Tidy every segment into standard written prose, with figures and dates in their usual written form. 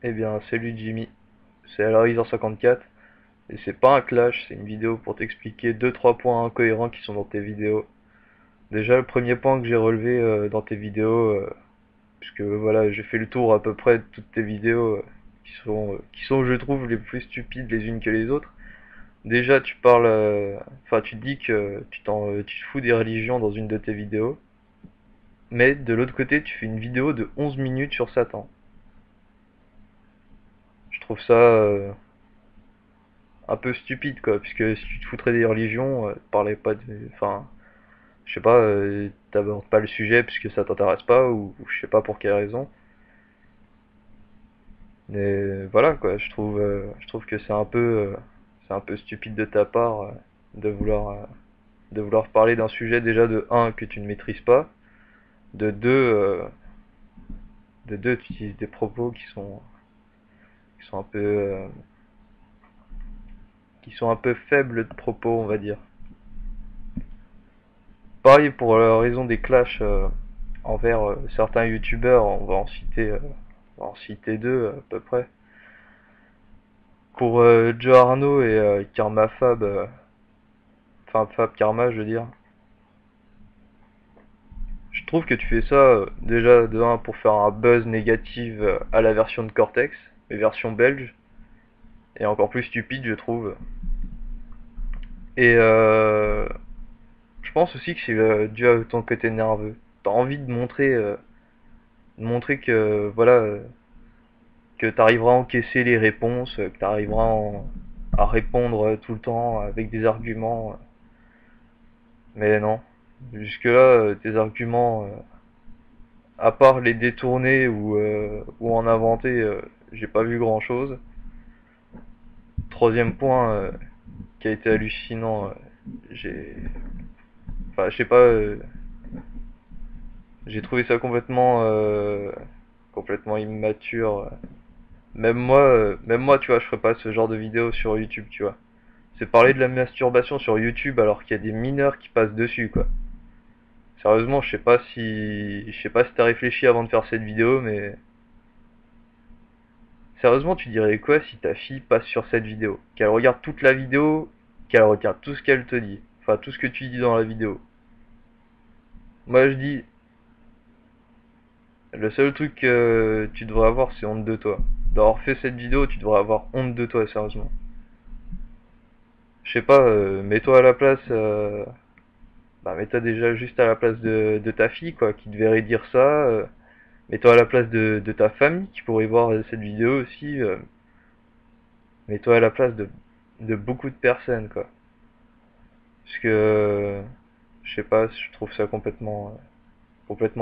Eh bien, salut Jimmy, c'est Alarizor54 et c'est pas un clash, c'est une vidéo pour t'expliquer deux trois points incohérents qui sont dans tes vidéos. Déjà, le premier point que j'ai relevé dans tes vidéos, puisque voilà, j'ai fait le tour à peu près de toutes tes vidéos qui sont, je trouve, les plus stupides les unes que les autres. Déjà, tu parles, enfin, tu dis que tu te fous des religions dans une de tes vidéos, mais de l'autre côté, tu fais une vidéo de 11 minutes sur Satan. Je trouve ça un peu stupide quoi, puisque si tu te foutrais des religions, parlais pas de, enfin, je sais pas, t'abordes pas le sujet puisque ça t'intéresse pas ou je sais pas pour quelle raison. Mais voilà quoi, je trouve que c'est un peu stupide de ta part de vouloir, euh, de vouloir parler d'un sujet déjà de un que tu ne maîtrises pas, de deux, de deux tu utilises des propos qui sont un peu, qui sont un peu faibles de propos on va dire. Pareil pour la raison des clashs envers certains youtubeurs, on va en citer deux à peu près. Pour Joe Arnaud et Karma Fab, enfin Fab Karma je veux dire. Je trouve que tu fais ça déjà de un pour faire un buzz négatif à la version de Cortex, mais version belge, et encore plus stupide je trouve. Et je pense aussi que c'est dû à ton côté nerveux. T'as envie de montrer que voilà, que tu arriveras à encaisser les réponses, que tu arriveras à répondre tout le temps avec des arguments. Mais non, jusque-là, tes arguments, à part les détourner ou en inventer, j'ai pas vu grand-chose. Troisième point qui a été hallucinant, j'ai... Enfin, je sais pas, j'ai trouvé ça complètement immature. Même moi, tu vois, je ferais pas ce genre de vidéo sur YouTube, tu vois. C'est parler de la masturbation sur YouTube alors qu'il y a des mineurs qui passent dessus, quoi. Sérieusement, je sais pas si t'as réfléchi avant de faire cette vidéo, mais sérieusement, tu dirais quoi si ta fille passe sur cette vidéo? Qu'elle regarde toute la vidéo, qu'elle regarde tout ce qu'elle te dit, enfin tout ce que tu dis dans la vidéo. Moi, je dis, le seul truc que tu devrais avoir, c'est honte de toi. D'avoir fait cette vidéo, tu devrais avoir honte de toi, sérieusement. Je sais pas, mets-toi à la place, bah mets-toi déjà juste à la place de ta fille, quoi, qui te verrait dire ça. Mets-toi à la place de ta famille qui pourrait voir cette vidéo aussi. Mets-toi à la place de beaucoup de personnes, quoi. Parce que, je sais pas, je trouve ça complètement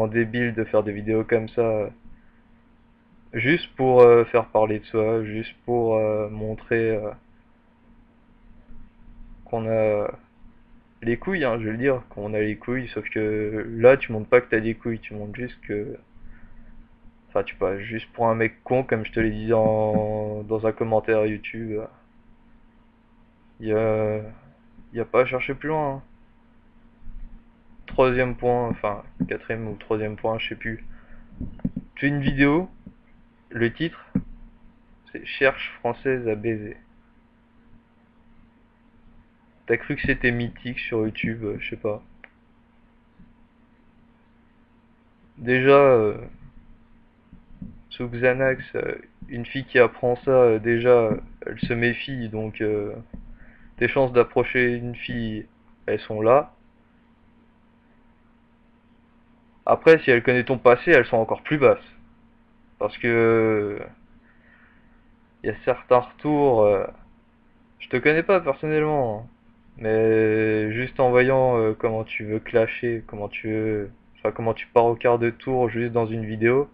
débile de faire des vidéos comme ça, juste pour faire parler de soi, juste pour montrer qu'on a les couilles, hein, je veux le dire, qu'on a les couilles, sauf que là, tu montres pas que t'as des couilles, tu montres juste que... Enfin, tu pas, juste pour un mec con, comme je te l'ai dit dans un commentaire YouTube, il y a, y a pas à chercher plus loin, hein. Troisième point, enfin quatrième ou troisième point, je sais plus. Tu fais une vidéo, le titre, c'est Cherche française à baiser. T'as cru que c'était mythique sur YouTube, je sais pas. Déjà, sous Xanax, une fille qui apprend ça, déjà, elle se méfie, donc tes chances d'approcher une fille, elles sont là. Après, si elle connaît ton passé, elles sont encore plus basses. Parce que il y a certains retours, je te connais pas personnellement, hein. Mais juste en voyant comment tu veux clasher, enfin comment tu pars au quart de tour juste dans une vidéo,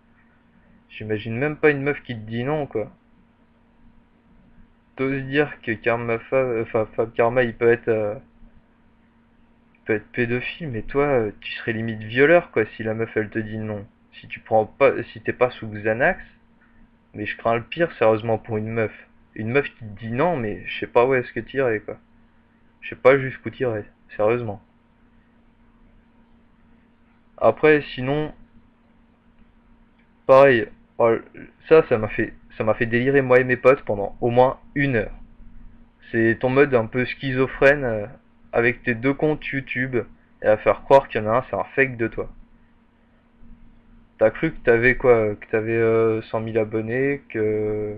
j'imagine même pas une meuf qui te dit non quoi. T'oses dire que enfin Fab Karma il peut être pédophile, mais toi tu serais limite violeur quoi si la meuf elle te dit non. Si tu prends pas, si t'es pas sous Xanax, mais je crains le pire sérieusement pour une meuf. Une meuf qui te dit non, mais je sais pas où est-ce que t'irais quoi. Je sais pas jusqu'où t'irais, sérieusement. Après, sinon, pareil, oh, ça ça m'a fait délirer moi et mes potes pendant au moins 1 heure. C'est ton mode un peu schizophrène avec tes 2 comptes YouTube et à faire croire qu'il y en a un, c'est un fake de toi. T'as cru que t'avais quoi? Que t'avais 100 000 abonnés, que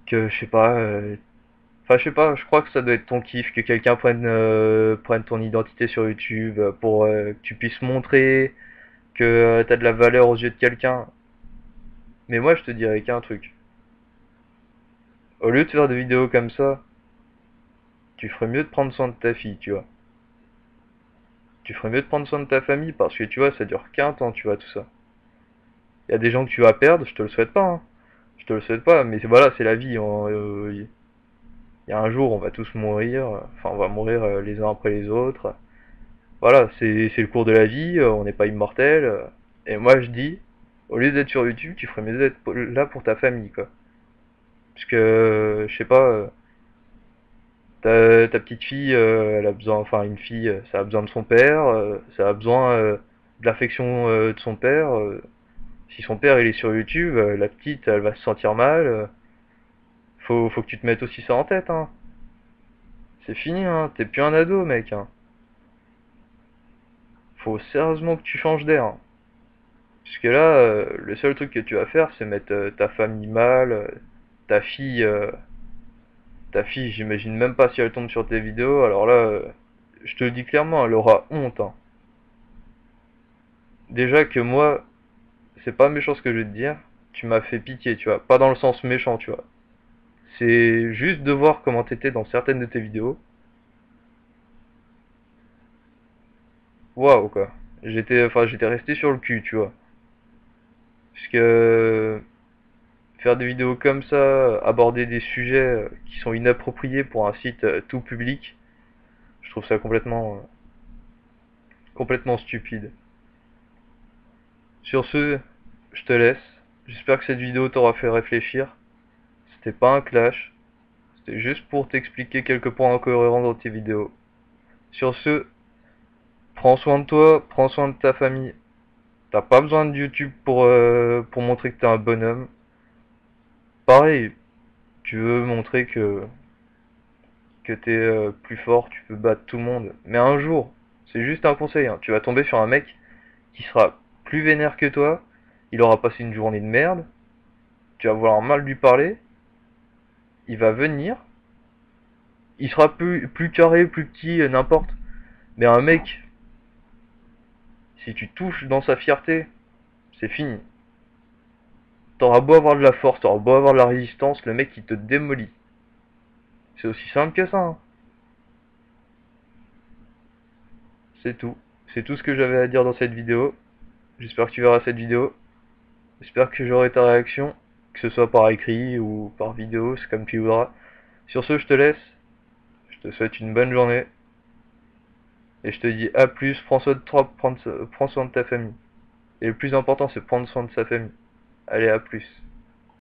je sais pas. Enfin, je sais pas, je crois que ça doit être ton kiff, que quelqu'un prenne ton identité sur YouTube pour que tu puisses montrer que t'as de la valeur aux yeux de quelqu'un. Mais moi, je te dirais qu'un truc. Au lieu de faire des vidéos comme ça, tu ferais mieux de prendre soin de ta fille, tu vois. Tu ferais mieux de prendre soin de ta famille parce que tu vois, ça dure qu'un temps, tu vois, tout ça. Il y a des gens que tu vas perdre, je te le souhaite pas, hein. Je te le souhaite pas, mais voilà, c'est la vie. Il y a un jour, on va tous mourir, enfin, on va mourir les uns après les autres. Voilà, c'est le cours de la vie, on n'est pas immortel. Et moi, je dis, au lieu d'être sur YouTube, tu ferais mieux d'être là pour ta famille, quoi. Parce que, je sais pas, ta petite fille, elle a besoin, enfin une fille, ça a besoin de son père, ça a besoin de l'affection de son père. Si son père il est sur YouTube, la petite elle va se sentir mal. Faut que tu te mettes aussi ça en tête, hein. C'est fini, hein. T'es plus un ado, mec, hein. Faut sérieusement que tu changes d'air, hein. Parce que là, le seul truc que tu vas faire, c'est mettre ta famille mal, ta fille, euh, ta fille, j'imagine même pas si elle tombe sur tes vidéos. Alors là, je te le dis clairement, elle aura honte, hein. Déjà que moi, c'est pas méchant ce que je vais te dire, tu m'as fait pitié, tu vois. Pas dans le sens méchant, tu vois. C'est juste de voir comment t'étais dans certaines de tes vidéos. Waouh, quoi. J'étais resté sur le cul, tu vois. Parce que faire des vidéos comme ça, aborder des sujets qui sont inappropriés pour un site tout public, je trouve ça complètement stupide. Sur ce, je te laisse. J'espère que cette vidéo t'aura fait réfléchir. C'était pas un clash, c'était juste pour t'expliquer quelques points incohérents dans tes vidéos. Sur ce, prends soin de toi, prends soin de ta famille. T'as pas besoin de YouTube pour montrer que t'es un bonhomme. Pareil, tu veux montrer que t'es plus fort, tu peux battre tout le monde. Mais un jour, c'est juste un conseil, hein, tu vas tomber sur un mec qui sera plus vénère que toi, il aura passé une journée de merde, tu vas vouloir mal lui parler, il va venir, il sera plus carré, plus petit, n'importe. Mais un mec, si tu touches dans sa fierté, c'est fini. T'auras beau avoir de la force, t'auras beau avoir de la résistance, le mec il te démolit. C'est aussi simple que ça, hein. C'est tout. C'est tout ce que j'avais à dire dans cette vidéo. J'espère que tu verras cette vidéo. J'espère que j'aurai ta réaction, que ce soit par écrit ou par vidéo, c'est comme tu voudras. Sur ce, je te laisse. Je te souhaite une bonne journée. Et je te dis à plus. Prends soin de toi, prends soin de ta famille. Et le plus important, c'est prendre soin de sa famille. Allez, à plus.